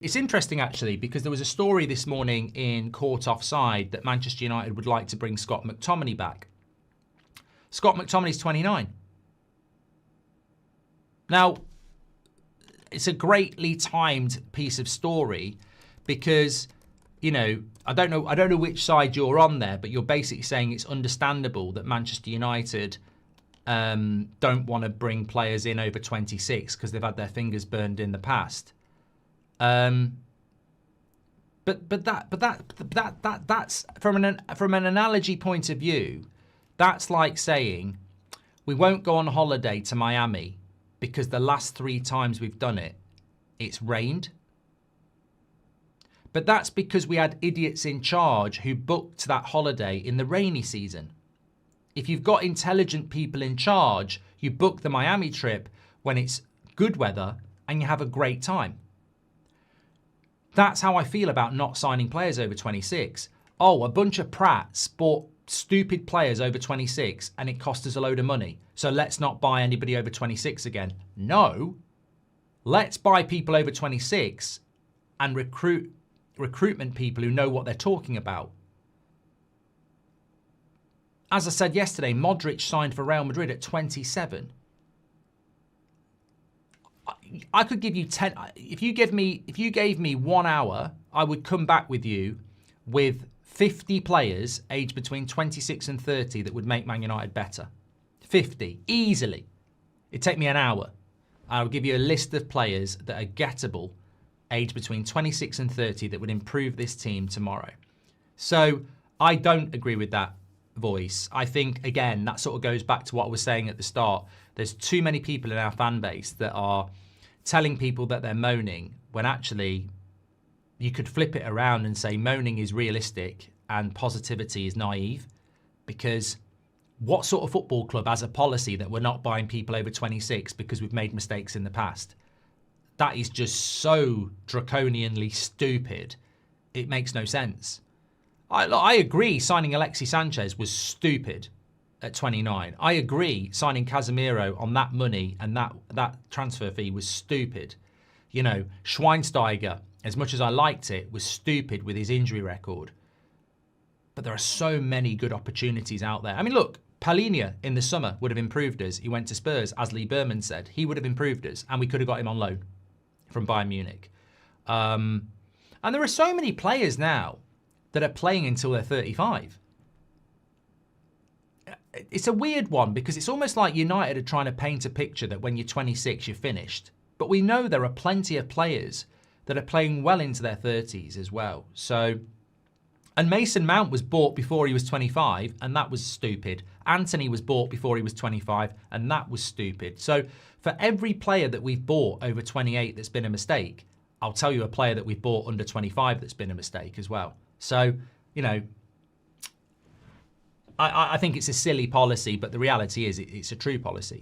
It's interesting, actually, because there was a story this morning in Court Offside that Manchester United would like to bring Scott McTominay back. Scott McTominay's 29. Now, it's a greatly timed piece of story because, you know, I don't know which side you're on there, but you're basically saying it's understandable that Manchester United don't want to bring players in over 26 because they've had their fingers burned in the past. But that's from an analogy point of view, that's like saying we won't go on holiday to Miami because the last 3 times we've done it, it's rained. But that's because we had idiots in charge who booked that holiday in the rainy season. If you've got intelligent people in charge, you book the Miami trip when it's good weather and you have a great time. That's how I feel about not signing players over 26. Oh, a bunch of prats bought stupid players over 26 and it cost us a load of money. So let's not buy anybody over 26 again. No. Let's buy people over 26 and recruitment people who know what they're talking about. As I said yesterday, Modric signed for Real Madrid at 27. I could give you 10. If you gave me 1 hour, I would come back with you with 50 players aged between 26 and 30 that would make Man United better. 50, easily. It'd take me an hour. I'll give you a list of players that are gettable, aged between 26 and 30, that would improve this team tomorrow. So I don't agree with that voice. I think, again, that sort of goes back to what I was saying at the start. There's too many people in our fan base that are telling people that they're moaning when actually you could flip it around and say moaning is realistic and positivity is naive. Because what sort of football club has a policy that we're not buying people over 26 because we've made mistakes in the past? That is just so draconianly stupid. It makes no sense. I agree signing Alexis Sanchez was stupid at 29. I agree signing Casemiro on that money and that transfer fee was stupid. You know, Schweinsteiger, as much as I liked it, was stupid with his injury record. But there are so many good opportunities out there. I mean, look, Palhinha in the summer would have improved us. He went to Spurs, as Lee Berman said. He would have improved us, and we could have got him on loan from Bayern Munich. And there are so many players now that are playing until they're 35. It's a weird one because it's almost like United are trying to paint a picture that when you're 26, you're finished. But we know there are plenty of players that are playing well into their 30s as well. So, and Mason Mount was bought before he was 25, and that was stupid. Antony was bought before he was 25, and that was stupid. So for every player that we've bought over 28 that's been a mistake, I'll tell you a player that we've bought under 25 that's been a mistake as well. So, you know, I think it's a silly policy, but the reality is it's a true policy.